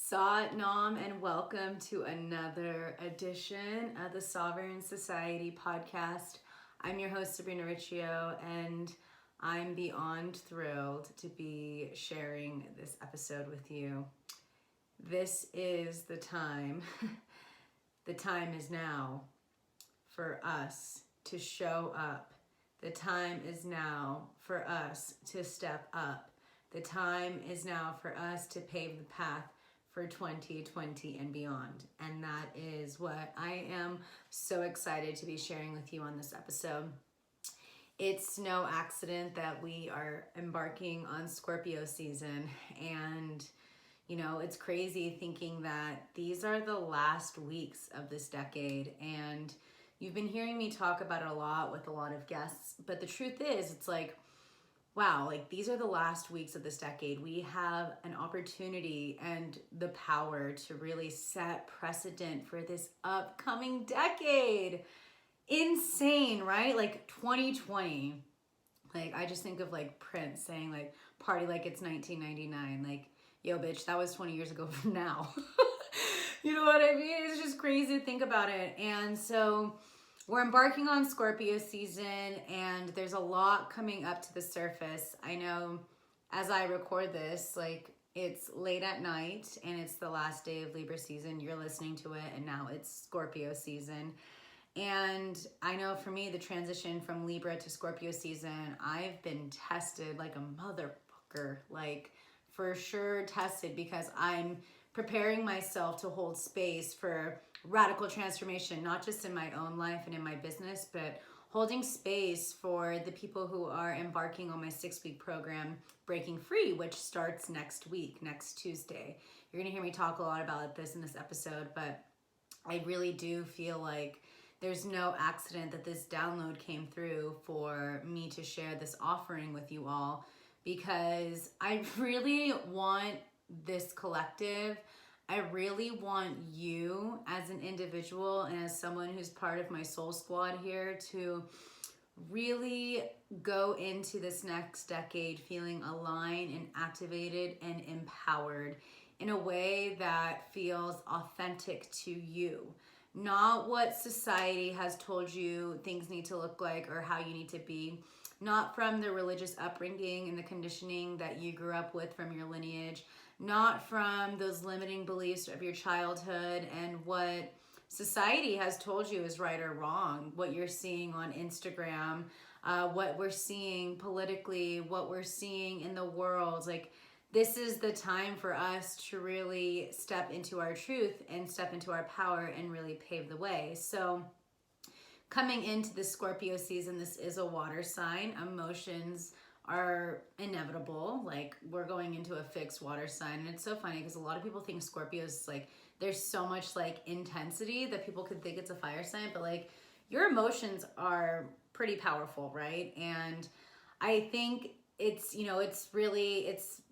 Sat Nam, and welcome to another edition of the Sovereign Society podcast. I'm your host, Sabrina Riccio, and I'm beyond thrilled to be sharing this episode with you. This is the time, the time is now for us to show up. The time is now for us to step up. The time is now for us to pave the path for 2020 and beyond. And that is what I am so excited to be sharing with you on this episode. It's no accident that we are embarking on Scorpio season. And, it's crazy thinking that these are the last weeks of this decade. And you've been hearing me talk about it a lot with a lot of guests. But the truth is, it's like, wow, these are the last weeks of this decade. We have an opportunity and the power to really set precedent for this upcoming decade. Insane, right? 2020. I just think of Prince saying party like it's 1999. Yo, bitch, that was 20 years ago from now. You know what I mean? It's just crazy to think about it. And so we're embarking on Scorpio season, and there's a lot coming up to the surface. I know as I record this, it's late at night and it's the last day of Libra season. You're listening to it, and now it's Scorpio season. And I know for me, the transition from Libra to Scorpio season, I've been tested like a motherfucker, for sure tested, because I'm preparing myself to hold space for radical transformation, not just in my own life and in my business, but holding space for the people who are embarking on my 6-week program, Breaking Free, which starts next week, next Tuesday. You're gonna hear me talk a lot about this in this episode, but I really do feel like there's no accident that this download came through for me to share this offering with you all, because I really want this collective. I really want you as an individual and as someone who's part of my soul squad here to really go into this next decade feeling aligned and activated and empowered in a way that feels authentic to you. Not what society has told you things need to look like or how you need to be. Not from the religious upbringing and the conditioning that you grew up with from your lineage. Not from those limiting beliefs of your childhood and what society has told you is right or wrong, what you're seeing on Instagram, what we're seeing politically, what we're seeing in the world. This is the time for us to really step into our truth and step into our power and really pave the way. So coming into the Scorpio season, this is a water sign. Emotions are inevitable. We're going into a fixed water sign. And it's so funny because a lot of people think Scorpios, there's so much intensity that people could think it's a fire sign, but your emotions are pretty powerful, right? And I think it's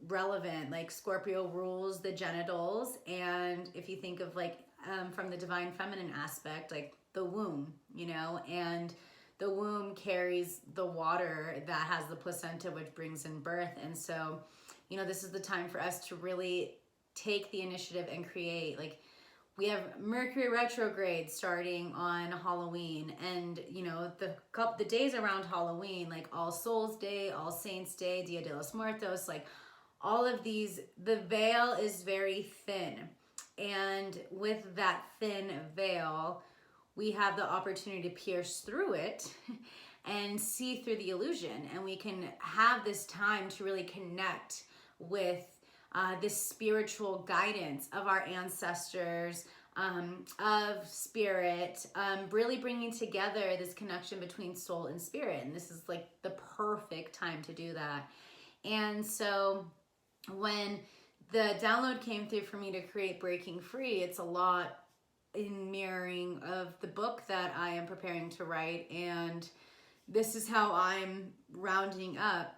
relevant. Scorpio rules the genitals. And if you think of from the divine feminine aspect, the womb, and the womb carries the water that has the placenta, which brings in birth. And so, this is the time for us to really take the initiative and create. We have Mercury Retrograde starting on Halloween, and the days around Halloween, All Souls Day, All Saints Day, Dia de los Muertos, all of these, the veil is very thin. And with that thin veil, we have the opportunity to pierce through it and see through the illusion. And we can have this time to really connect with this spiritual guidance of our ancestors, of spirit, really bringing together this connection between soul and spirit. And this is the perfect time to do that. And so when the download came through for me to create Breaking Free, it's a lot in mirroring of the book that I am preparing to write. And this is how I'm rounding up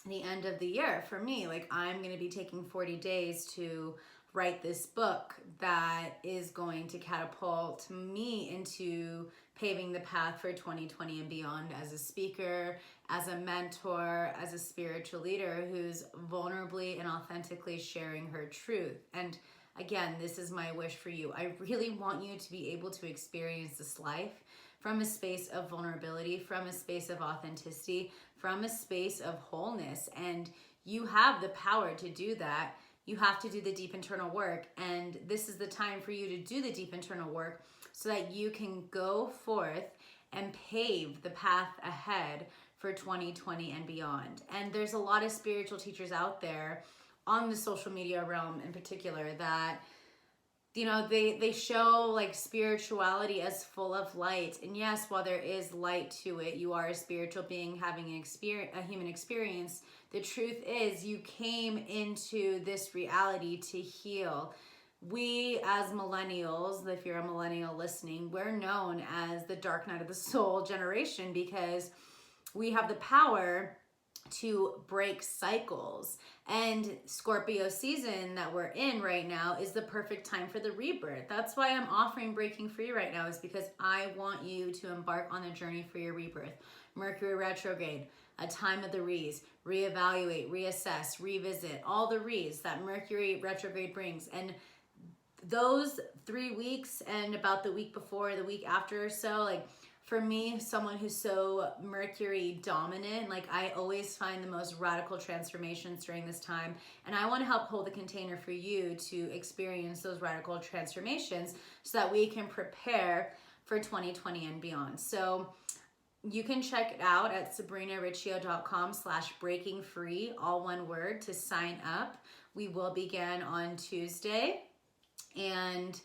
the end of the year for me. I'm going to be taking 40 days to write this book that is going to catapult me into paving the path for 2020 and beyond as a speaker, as a mentor, as a spiritual leader who's vulnerably and authentically sharing her truth. And again, this is my wish for you. I really want you to be able to experience this life from a space of vulnerability, from a space of authenticity, from a space of wholeness. And you have the power to do that. You have to do the deep internal work. And this is the time for you to do the deep internal work so that you can go forth and pave the path ahead for 2020 and beyond. And there's a lot of spiritual teachers out there on the social media realm in particular that, you know, they show like spirituality as full of light. And yes, while there is light to it, you are a spiritual being having an experience, a human experience. The truth is you came into this reality to heal. We as millennials, if you're a millennial listening, we're known as the dark night of the soul generation because we have the power to break cycles. And Scorpio season that we're in right now is the perfect time for the rebirth. That's why I'm offering Breaking Free right now, is because I want you to embark on the journey for your rebirth. Mercury Retrograde, a time of the re's, reevaluate, reassess, revisit, all the re's that Mercury Retrograde brings. And those 3 weeks and about the week before, the week after or so, like for me, someone who's so Mercury dominant, like I always find the most radical transformations during this time. And I want to help hold the container for you to experience those radical transformations so that we can prepare for 2020 and beyond. So you can check it out at sabrinariccio.com/breakingfree, all one word, to sign up. We will begin on Tuesday. And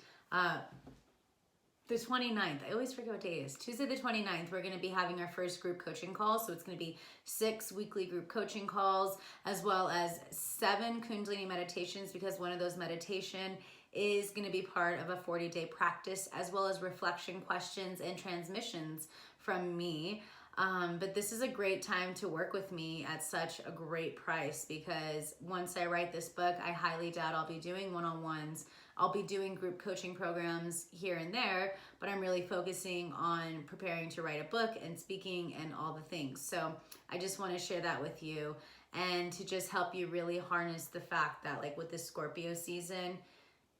the 29th, I always forget what day it is. Tuesday the 29th, we're going to be having our first group coaching call. So it's going to be 6 weekly group coaching calls, as well as 7 Kundalini meditations, because one of those meditation is going to be part of a 40-day practice, as well as reflection questions and transmissions from me. But this is a great time to work with me at such a great price, because once I write this book, I highly doubt I'll be doing one-on-ones. I'll be doing group coaching programs here and there, but I'm really focusing on preparing to write a book and speaking and all the things. So I just want to share that with you and to just help you really harness the fact that, like with this Scorpio season,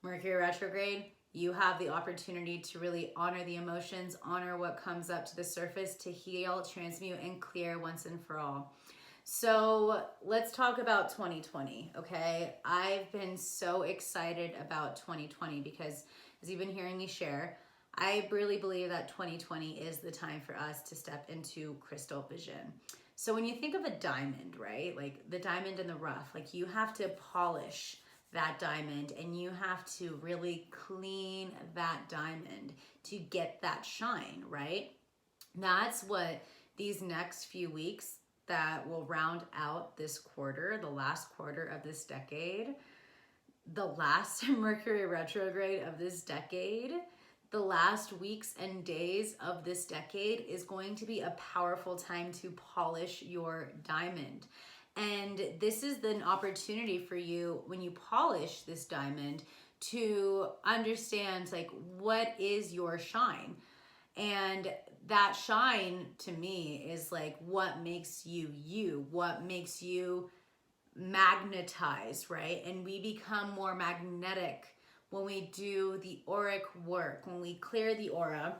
Mercury retrograde, you have the opportunity to really honor the emotions, honor what comes up to the surface, to heal, transmute, and clear once and for all. So let's talk about 2020, okay? I've been so excited about 2020 because, as you've been hearing me share, I really believe that 2020 is the time for us to step into crystal vision. So when you think of a diamond, right? Like the diamond in the rough, like you have to polish that diamond and you have to really clean that diamond to get that shine, right? That's what these next few weeks that will round out this quarter, the last quarter of this decade, the last Mercury retrograde of this decade, the last weeks and days of this decade is going to be a powerful time to polish your diamond. And this is an opportunity for you, when you polish this diamond, to understand like what is your shine. And that shine to me is like what makes you you, what makes you magnetize, right? And we become more magnetic when we do the auric work, when we clear the aura.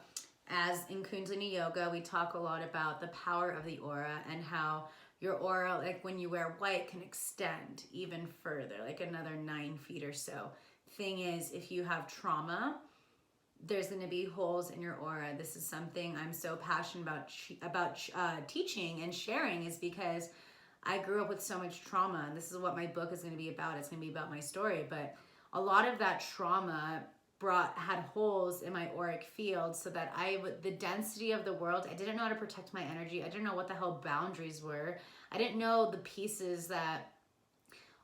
As in Kundalini Yoga, we talk a lot about the power of the aura and how your aura, like when you wear white, can extend even further, like another 9 feet or so. Thing is, if you have trauma, there's going to be holes in your aura. This is something I'm so passionate about teaching and sharing, is because I grew up with so much trauma. And this is what my book is going to be about. It's going to be about my story. But a lot of that trauma had holes in my auric field, so that the density of the world, I didn't know how to protect my energy. I didn't know what the hell boundaries were. I didn't know the pieces that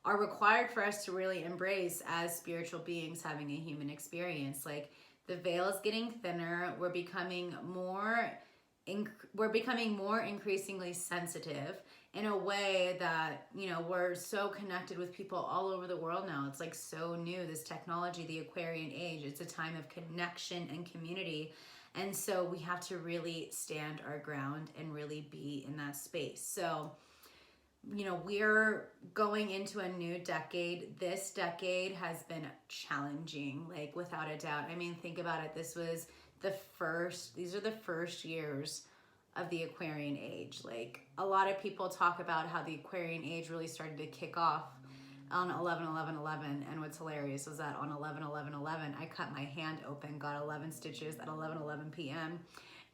are required for us to really embrace as spiritual beings having a human experience. Like, the veil is getting thinner. We're becoming more increasingly sensitive in a way that, you know, we're so connected with people all over the world now. It's like so new, this technology, the Aquarian age. It's a time of connection and community. And so we have to really stand our ground and really be in that space. So we're going into a new decade. This decade has been challenging, like without a doubt. I mean, think about it. These are the first years of the Aquarian age. Like, a lot of people talk about how the Aquarian age really started to kick off on 11/11/11, and what's hilarious was that on 11/11/11 I cut my hand open, got 11 stitches at 11:11 p.m.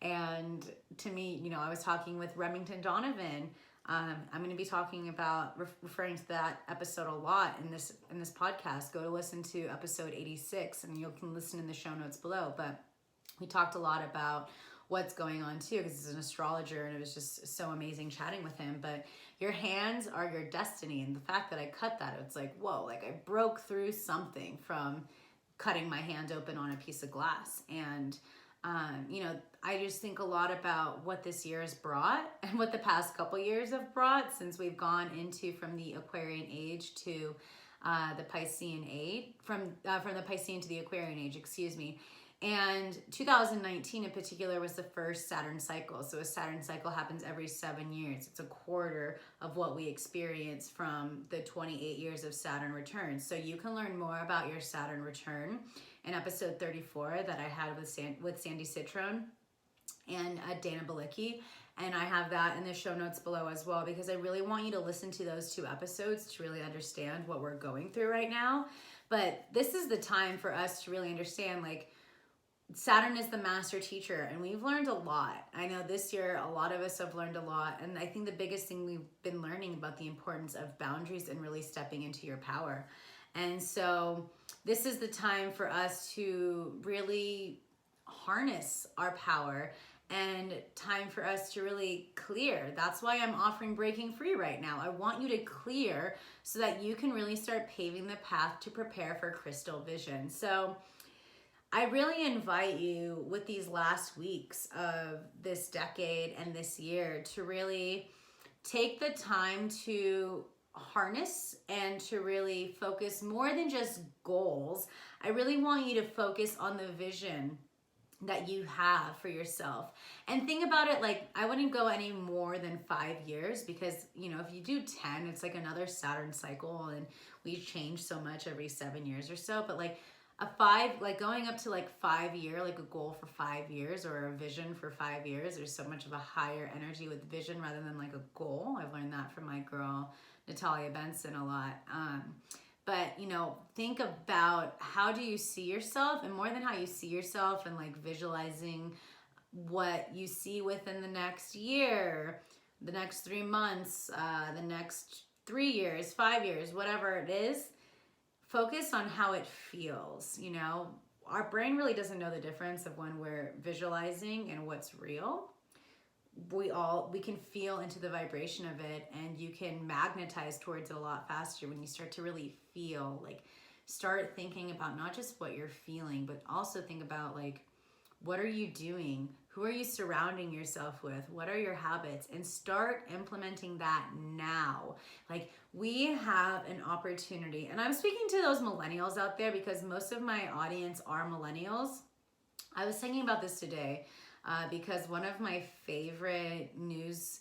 And to me, I was talking with Remington Donovan. I'm going to be talking about referring to that episode a lot in this podcast. Go to listen to episode 86, and you can listen in the show notes below. But we talked a lot about what's going on too, because he's an astrologer, and it was just so amazing chatting with him. But your hands are your destiny, and the fact that I cut that, it's like, whoa, like I broke through something from cutting my hand open on a piece of glass. And I just think a lot about what this year has brought and what the past couple years have brought, since we've gone into from the Aquarian age to the Piscean age, from the Piscean to the Aquarian age, excuse me. And 2019 in particular was the first Saturn cycle. So a Saturn cycle happens every 7 years. It's a quarter of what we experience from the 28 years of Saturn returns. So you can learn more about your Saturn return in episode 34 that I had with Sandy Citrone and Dana Balicki. And I have that in the show notes below as well, because I really want you to listen to those 2 episodes to really understand what we're going through right now. But this is the time for us to really understand, like, Saturn is the master teacher, and we've learned a lot. I know this year a lot of us have learned a lot, and I think the biggest thing we've been learning about the importance of boundaries and really stepping into your power. And so this is the time for us to really harness our power, and time for us to really clear. That's why I'm offering Breaking Free right now. I want you to clear so that you can really start paving the path to prepare for crystal vision. So I really invite you with these last weeks of this decade and this year to really take the time to harness and to really focus more than just goals. I really want you to focus on the vision that you have for yourself. And think about it, like, I wouldn't go any more than 5 years, because, if you do 10, it's like another Saturn cycle, and we change so much every 7 years or so. But like, going up to like 5 year, like a goal for 5 years or a vision for 5 years, there's so much of a higher energy with vision rather than like a goal. I've learned that from my girl, Natalia Benson, a lot. But, think about, how do you see yourself, and more than how you see yourself, and like visualizing what you see within the next year, the next 3 months, the next 3 years, 5 years, whatever it is. Focus on how it feels. Our brain really doesn't know the difference of when we're visualizing and what's real. We can feel into the vibration of it, and you can magnetize towards it a lot faster when you start to really feel. Like, start thinking about not just what you're feeling, but also think about, like, what are you doing? Who are you surrounding yourself with? What are your habits? And start implementing that now. Like, we have an opportunity, and I'm speaking to those millennials out there because most of my audience are millennials. I was thinking about this today because one of my favorite news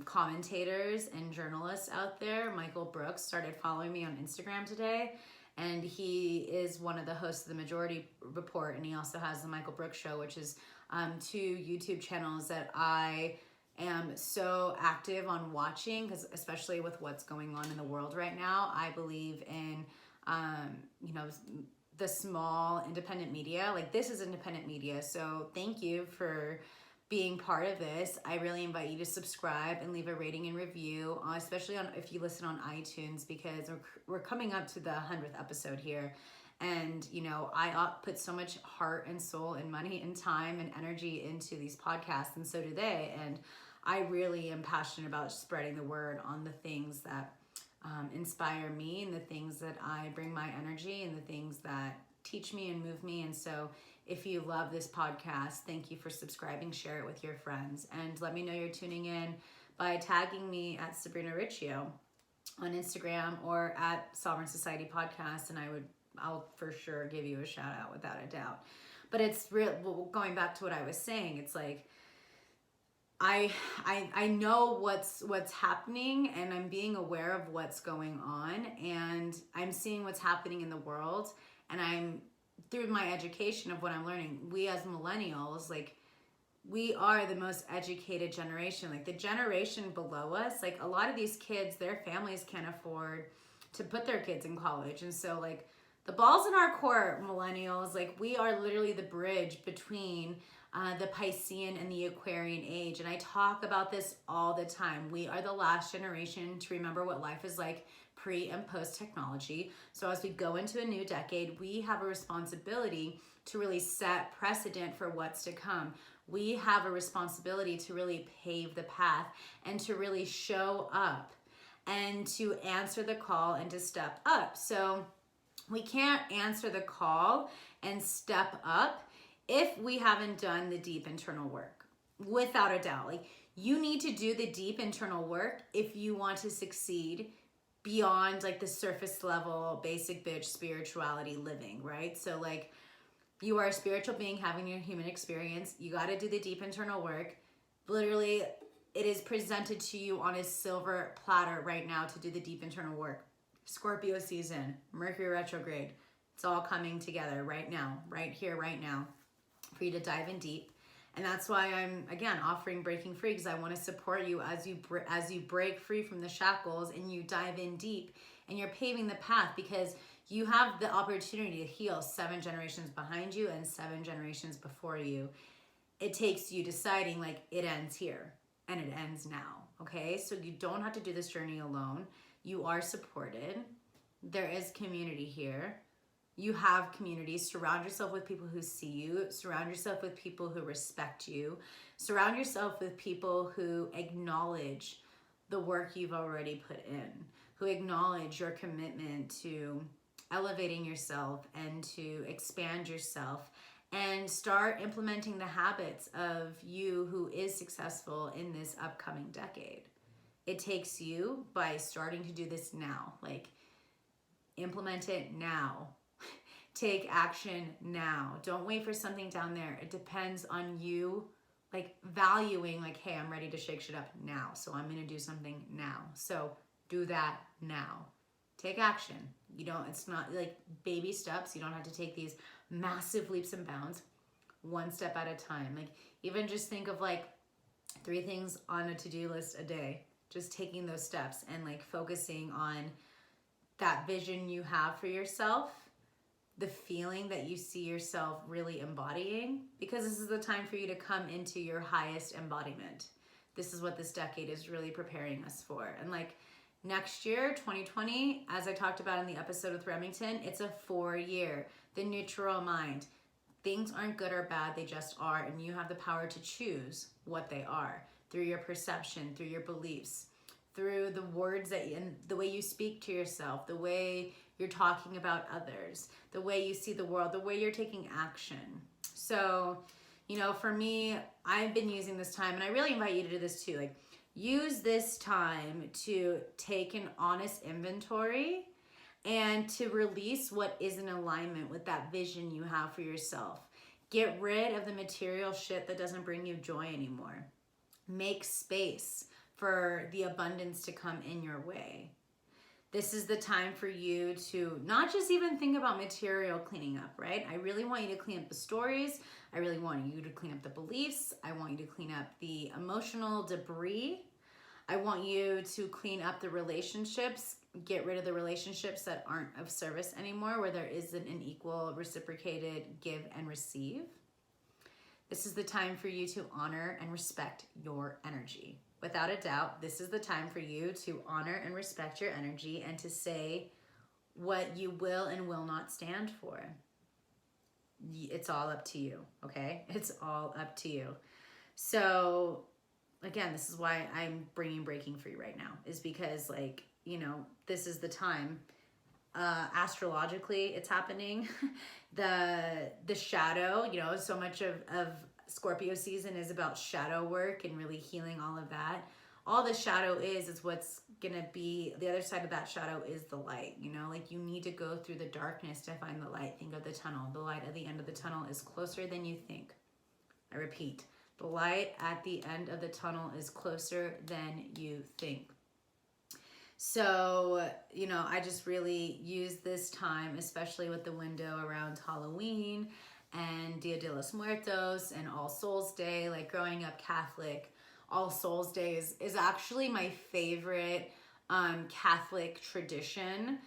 commentators and journalists out there, Michael Brooks, started following me on Instagram today. And he is one of the hosts of the Majority Report, and he also has the Michael Brooks Show, which is 2 YouTube channels that I am so active on watching, because especially with what's going on in the world right now, I believe in, the small independent media. Like, this is independent media, so thank you for being part of this. I really invite you to subscribe and leave a rating and review, especially if you listen on iTunes, because we're coming up to the 100th episode here. And, I put so much heart and soul and money and time and energy into these podcasts, and so do they. And I really am passionate about spreading the word on the things that inspire me, and the things that I bring my energy, and the things that teach me and move me. And so if you love this podcast, thank you for subscribing, share it with your friends, and let me know you're tuning in by tagging me at Sabrina Riccio on Instagram or at Sovereign Society Podcast, and I'll for sure give you a shout out without a doubt. But it's real. Going back to what I was saying, it's like, I know what's happening, and I'm being aware of what's going on, and I'm seeing what's happening in the world, and I'm through my education of what I'm learning. We as millennials, like, we are the most educated generation. Like, the generation below us, like, a lot of these kids, their families can't afford to put their kids in college, and so, like, the ball's in our court, millennials. Like, we are literally the bridge between the Piscean and the Aquarian age. And I talk about this all the time. We are the last generation to remember what life is like pre and post technology. So as we go into a new decade, we have a responsibility to really set precedent for what's to come. We have a responsibility to really pave the path and to really show up and to answer the call and to step up. So we can't answer the call and step up if we haven't done the deep internal work, without a doubt. Like, you need to do the deep internal work if you want to succeed beyond like the surface level, basic bitch spirituality living, right? So like, you are a spiritual being having your human experience. You got to do the deep internal work. Literally, it is presented to you on a silver platter right now to do the deep internal work. Scorpio season, Mercury retrograde. It's all coming together right now, right here, right now, for you to dive in deep. And that's why I'm, again, offering Breaking Free, because I want to support you as you break free from the shackles and you dive in deep and you're paving the path, because you have the opportunity to heal 7 generations behind you and 7 generations before you. It takes you deciding, like, it ends here and it ends now, okay? So you don't have to do this journey alone. You are supported. There is community here. You have community. Surround yourself with people who see you. Surround yourself with people who respect you. Surround yourself with people who acknowledge the work you've already put in, who acknowledge your commitment to elevating yourself and to expand yourself and start implementing the habits of you who is successful in this upcoming decade. It takes you by starting to do this now. Like, implement it now. Take action now. Don't wait for something down there. It depends on you, like, valuing, like, hey, I'm ready to shake shit up now, so I'm gonna do something now. So do that now. Take action. It's not like baby steps. You don't have to take these massive leaps and bounds. One step at a time. Like, even just think of like 3 things on a to-do list a day. Just taking those steps and like focusing on that vision you have for yourself, the feeling that you see yourself really embodying, because this is the time for you to come into your highest embodiment. This is what this decade is really preparing us for. And like, next year, 2020, as I talked about in the episode with Remington, it's a 4-year, the neutral mind. Things aren't good or bad, they just are, and you have the power to choose what they are through your perception, through your beliefs, through the words and the way you speak to yourself, the way you're talking about others, the way you see the world, the way you're taking action. So, for me, I've been using this time, and I really invite you to do this too. Like, use this time to take an honest inventory and to release what is in alignment with that vision you have for yourself. Get rid of the material shit that doesn't bring you joy anymore. Make space for the abundance to come in your way. This is the time for you to not just even think about material cleaning up, right? I really want you to clean up the stories. I really want you to clean up the beliefs. I want you to clean up the emotional debris. I want you to clean up the relationships, get rid of the relationships that aren't of service anymore, where there isn't an equal reciprocated give and receive. This is the time for you to honor and respect your energy. Without a doubt, this is the time for you to honor and respect your energy and to say what you will and will not stand for. It's all up to you, okay? It's all up to you. So, again, this is why I'm bringing Breaking Free right now, is because, like, this is the time. Astrologically, it's happening. The shadow, so much of Scorpio season is about shadow work and really healing all of that. All the shadow is what's gonna be, the other side of that shadow is the light, like, you need to go through the darkness to find the light. Think of the tunnel. The light at the end of the tunnel is closer than you think. I repeat, The light at the end of the tunnel is closer than you think. So, you know, I just really use this time, especially with the window around Halloween and Dia de los Muertos and All Souls Day. Like growing up Catholic, All Souls Day is actually my favorite Catholic tradition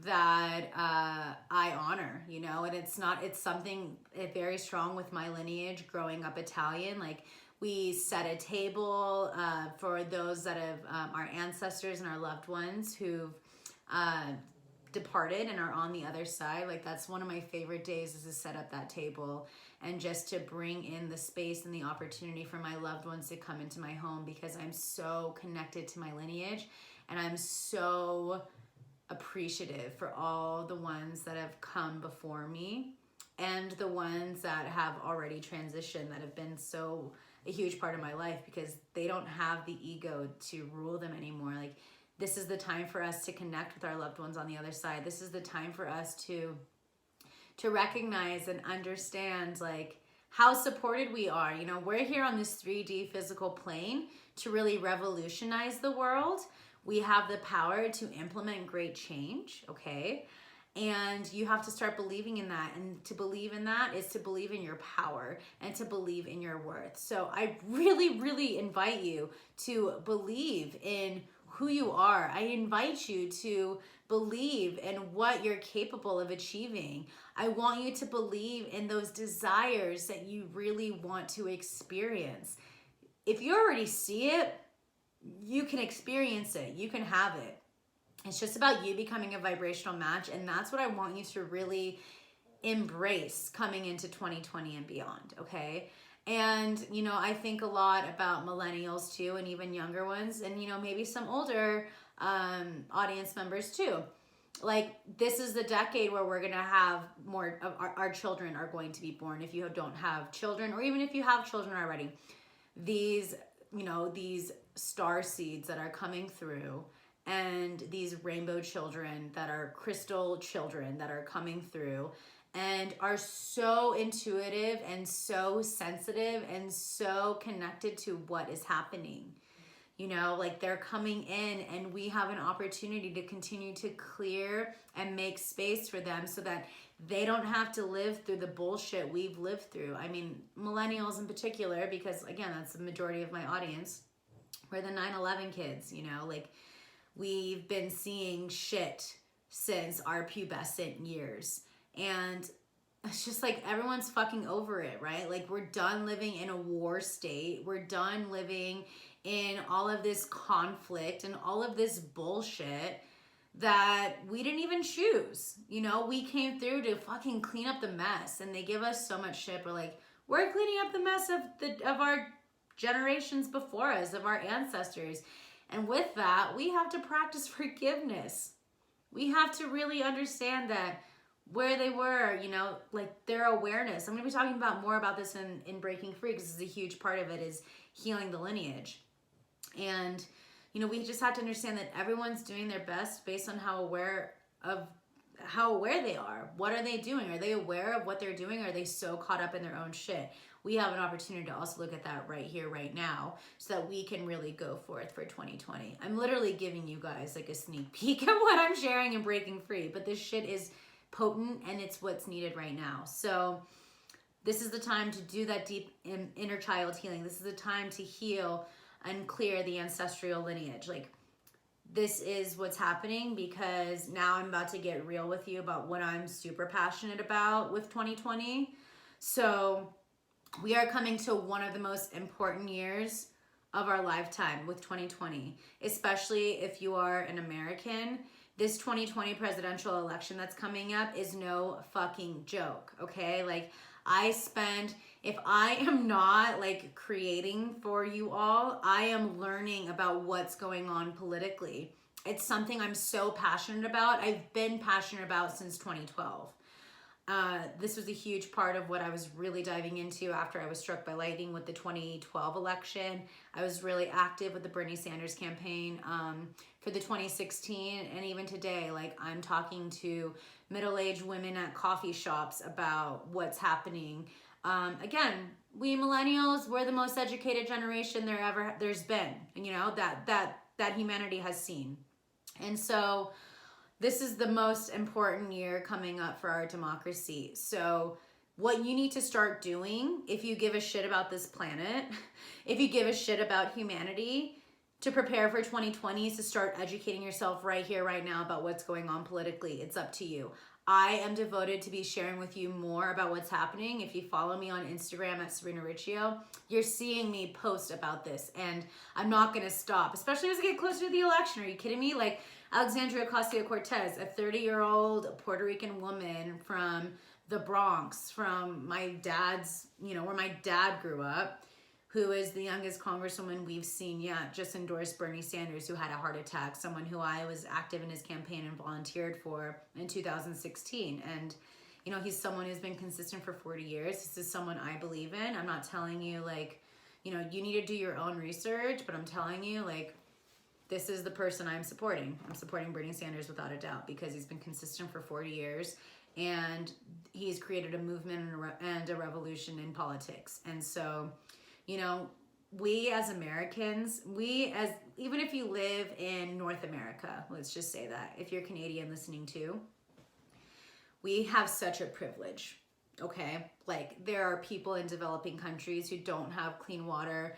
that I honor, you know, and it's something very strong with my lineage growing up Italian. Like we set a table for those that have our ancestors and our loved ones who've departed and are on the other side. Like that's one of my favorite days, is to set up that table and just to bring in the space and the opportunity for my loved ones to come into my home, because I'm so connected to my lineage and I'm so appreciative for all the ones that have come before me and the ones that have already transitioned, that have been so a huge part of my life, because they don't have the ego to rule them anymore. Like this is the time for us to connect with our loved ones on the other side. This is the time for us to recognize and understand like how supported we are. You know, we're here on this 3D physical plane to really revolutionize the world. We have the power to implement great change, okay? And you have to start believing in that. And to believe in that is to believe in your power and to believe in your worth. So I really, really invite you to believe in who you are. I invite you to believe in what you're capable of achieving. I want you to believe in those desires that you really want to experience. If you already see it, you can experience it, you can have it. It's just about you becoming a vibrational match, and that's what I want you to really embrace coming into 2020 and beyond, okay? And, you know, I think a lot about millennials too, and even younger ones, and, you know, maybe some older audience members too. Like, this is the decade where we're going to have more of our children are going to be born. If you don't have children, or even if you have children already, these, you know, these star seeds that are coming through, and these rainbow children that are crystal children that are coming through and are so intuitive and so sensitive and so connected to what is happening. You know, like they're coming in, and we have an opportunity to continue to clear and make space for them so that they don't have to live through the bullshit we've lived through. I mean, millennials in particular, because again, that's the majority of my audience. We're the 9/11 kids, you know, like we've been seeing shit since our pubescent years. And it's just like everyone's fucking over it, right? Like we're done living in a war state. We're done living in all of this conflict and all of this bullshit that we didn't even choose. You know, we came through to fucking clean up the mess, and they give us so much shit. We're like, we're cleaning up the mess of our generations before us, of our ancestors. And with that, we have to practice forgiveness. We have to really understand that where they were, you know, like their awareness. I'm going to be talking about more about this in Breaking Free, because this is a huge part of it, is healing the lineage. And, you know, we just have to understand that everyone's doing their best based on how aware they are. What are they doing? Are they aware of what they're doing? Or are they so caught up in their own shit? We have an opportunity to also look at that right here, right now, so that we can really go forth for 2020. I'm literally giving you guys like a sneak peek at what I'm sharing in Breaking Free, but this shit is potent and it's what's needed right now. So this is the time to do that deep inner child healing. This is the time to heal and clear the ancestral lineage. Like, this is what's happening, because now I'm about to get real with you about what I'm super passionate about with 2020. So we are coming to one of the most important years of our lifetime with 2020, especially if you are an American. This 2020 presidential election that's coming up is no fucking joke, okay? Like, if I am not like creating for you all, I am learning about what's going on politically. It's something I'm so passionate about. I've been passionate about since 2012. This was a huge part of what I was really diving into after I was struck by lightning with the 2012 election. I was really active with the Bernie Sanders campaign for the 2016, and even today, like, I'm talking to middle-aged women at coffee shops about what's happening. Again, we millennials, we're the most educated generation there's been, you know, that humanity has seen. And so this is the most important year coming up for our democracy. So what you need to start doing, if you give a shit about this planet, if you give a shit about humanity, to prepare for 2020 is to start educating yourself right here, right now about what's going on politically. It's up to you. I am devoted to be sharing with you more about what's happening. If you follow me on Instagram at Sabrina Riccio, you're seeing me post about this, and I'm not going to stop, especially as I get closer to the election. Are you kidding me? Like Alexandria Ocasio-Cortez, a 30-year-old Puerto Rican woman from the Bronx, from my dad's, you know, where my dad grew up, who is the youngest congresswoman we've seen yet, just endorsed Bernie Sanders, who had a heart attack, someone who I was active in his campaign and volunteered for in 2016. And, you know, he's someone who's been consistent for 40 years. This is someone I believe in. I'm not telling you, like, you know, you need to do your own research, but I'm telling you, like, this is the person I'm supporting. I'm supporting Bernie Sanders without a doubt, because he's been consistent for 40 years. And he's created a movement and a revolution in politics. And so, you know, we as Americans, even if you live in North America, let's just say that, if you're Canadian listening too, we have such a privilege, okay? Like, there are people in developing countries who don't have clean water,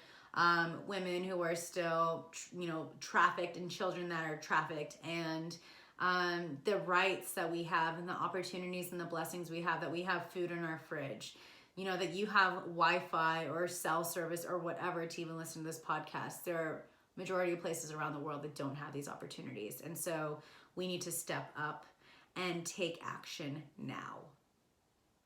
women who are still, you know, trafficked, and children that are trafficked, and the rights that we have, and the opportunities and the blessings we have, that we have food in our fridge, you know, that you have Wi-Fi or cell service or whatever to even listen to this podcast. There are majority of places around the world that don't have these opportunities. And so we need to step up and take action now.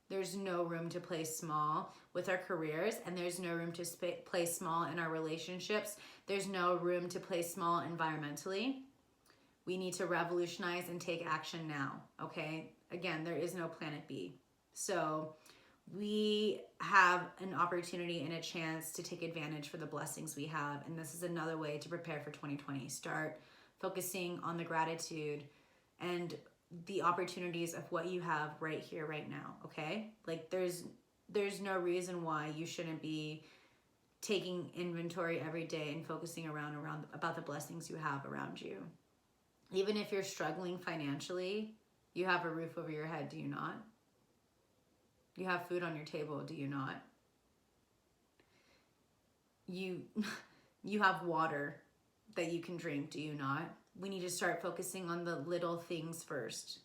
There's no room to play small with our careers, and there's no room to play small in our relationships. There's no room to play small environmentally. We need to revolutionize and take action now, okay? Again, there is no planet B. So we have an opportunity and a chance to take advantage for the blessings we have. And this is another way to prepare for 2020. Start focusing on the gratitude and the opportunities of what you have right here, right now, okay? Like, there's no reason why you shouldn't be taking inventory every day and focusing around about the blessings you have around you. Even if you're struggling financially, you have a roof over your head, do you not? You have food on your table, do you not? You have water that you can drink, do you not? We need to start focusing on the little things first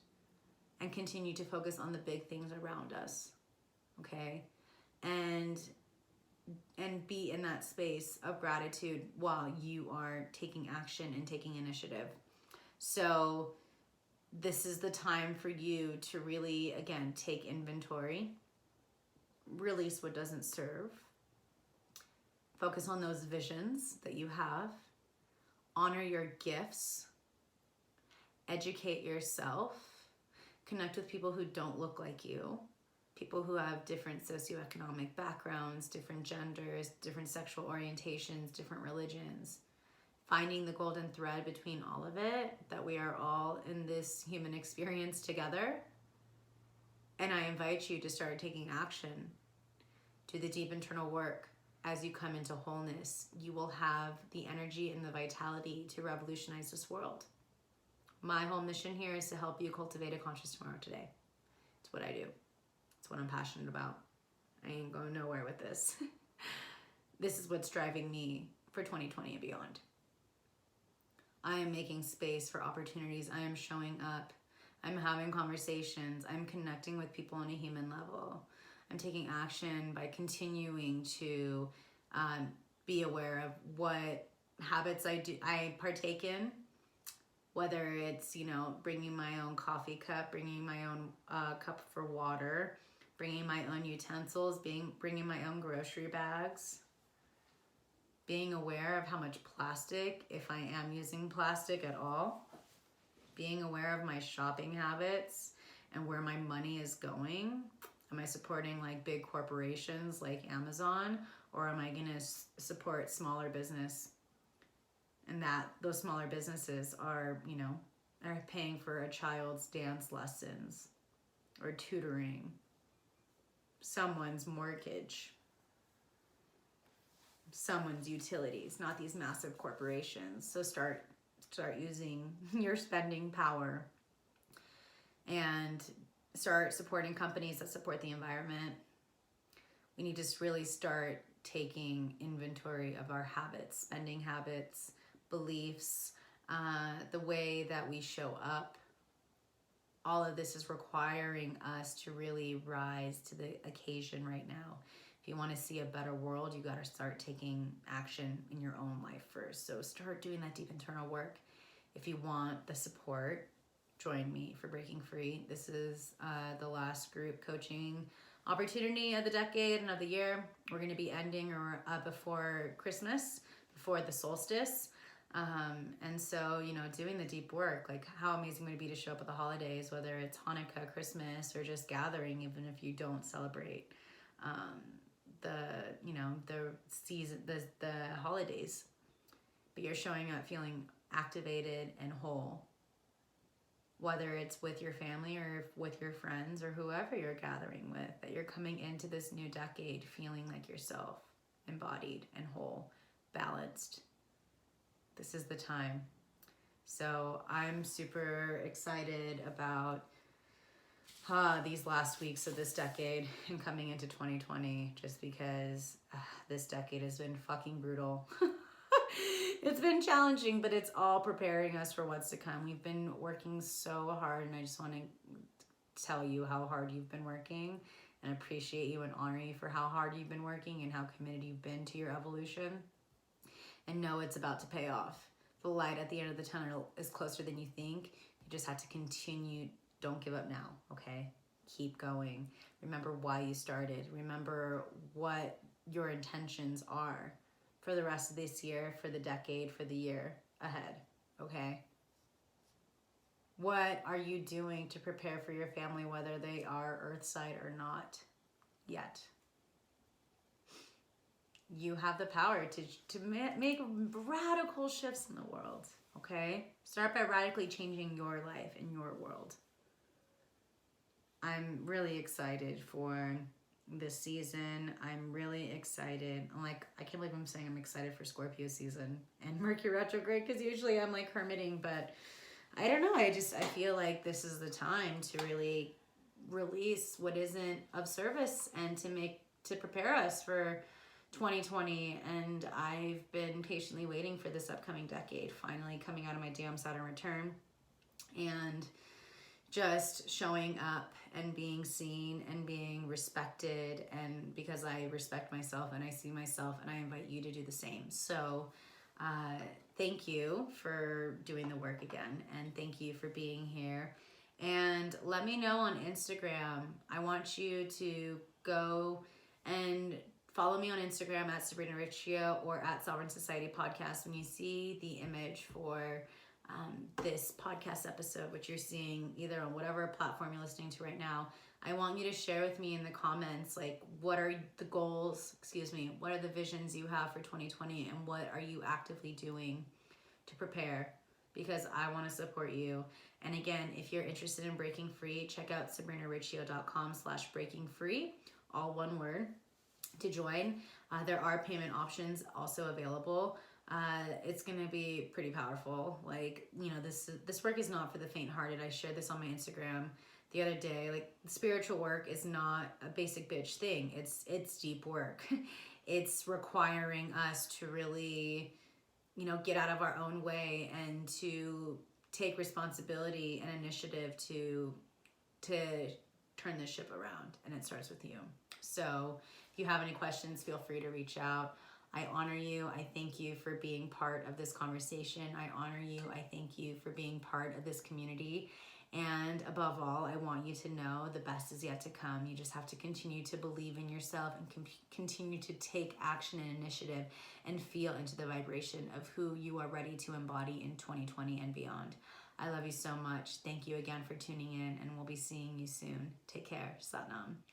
and continue to focus on the big things around us, okay? And be in that space of gratitude while you are taking action and taking initiative. So this is the time for you to really, again, take inventory, release what doesn't serve, focus on those visions that you have, honor your gifts, educate yourself, connect with people who don't look like you, people who have different socioeconomic backgrounds, different genders, different sexual orientations, different religions, finding the golden thread between all of it, that we are all in this human experience together. And I invite you to start taking action. Do the deep internal work. As you come into wholeness, you will have the energy and the vitality to revolutionize this world. My whole mission here is to help you cultivate a conscious tomorrow today. It's what I do. It's what I'm passionate about. I ain't going nowhere with this. This is what's driving me for 2020 and beyond. I am making space for opportunities. I am showing up. I'm having conversations. I'm connecting with people on a human level. I'm taking action by continuing to be aware of what habits I partake in, whether it's, you know, bringing my own coffee cup, bringing my own cup for water, bringing my own utensils, bringing my own grocery bags, being aware of how much plastic, if I am using plastic at all, being aware of my shopping habits and where my money is going. Am I supporting like big corporations like Amazon, or am I gonna support smaller business? And that those smaller businesses are, you know, are paying for a child's dance lessons or tutoring, someone's mortgage. someone's utilities, not these massive corporations. So start using your spending power and start supporting companies that support the environment. We need to really start taking inventory of our habits, spending habits, beliefs, the way that we show up. All of this is requiring us to really rise to the occasion right now. If you want to see a better world, you got to start taking action in your own life first. So start doing that deep internal work. If you want the support, join me for Breaking Free. This is the last group coaching opportunity of the decade and of the year. We're going to be ending before Christmas, before the solstice. And so, doing the deep work, like how amazing would it be to show up at the holidays, whether it's Hanukkah, Christmas, or just gathering, even if you don't celebrate the season, the holidays, but you're showing up feeling activated and whole, whether it's with your family or with your friends or whoever you're gathering with, that you're coming into this new decade feeling like yourself, embodied and whole, balanced. This is the time. So I'm super excited about these last weeks of this decade and coming into 2020, just because this decade has been fucking brutal. It's been challenging, but it's all preparing us for what's to come. We've been working so hard, and I just want to tell you how hard you've been working and appreciate you and honor you for how hard you've been working and how committed you've been to your evolution. And know it's about to pay off. The light at the end of the tunnel is closer than you think. You just have to continue. Don't give up now, okay? Keep going. Remember why you started. Remember what your intentions are for the rest of this year, for the decade, for the year ahead, okay? What are you doing to prepare for your family, whether they are earthside or not yet? You have the power to make radical shifts in the world, okay? Start by radically changing your life and your world. I'm really excited for this season. I'm really excited. I can't believe I'm saying I'm excited for Scorpio season and Mercury Retrograde, because usually I'm like hermiting, but I don't know. I feel like this is the time to really release what isn't of service and to prepare us for 2020. And I've been patiently waiting for this upcoming decade, finally coming out of my damn Saturn return and just showing up and being seen and being respected, and because I respect myself and I see myself, and I invite you to do the same. So thank you for doing the work again, and thank you for being here. And let me know on Instagram. I want you to go and follow me on Instagram at Sabrina Riccio or at Sovereign Society Podcast when you see the image for this podcast episode, which you're seeing either on whatever platform you're listening to right now. I want you to share with me in the comments, like, what are the goals, what are the visions you have for 2020, and what are you actively doing to prepare? Because I want to support you. And again, if you're interested in breaking free, check out sabrinariccio.com/breakingfree, all one word, to join. There are payment options also available. It's going to be pretty powerful. This work is not for the faint-hearted. I shared this on my Instagram the other day. Spiritual work is not a basic bitch thing. It's deep work. It's requiring us to really, get out of our own way and to take responsibility and initiative to turn this ship around. And it starts with you. So if you have any questions, feel free to reach out. I honor you. I thank you for being part of this conversation. I honor you. I thank you for being part of this community. And above all, I want you to know the best is yet to come. You just have to continue to believe in yourself and continue to take action and initiative and feel into the vibration of who you are ready to embody in 2020 and beyond. I love you so much. Thank you again for tuning in, and we'll be seeing you soon. Take care. Sat Nam.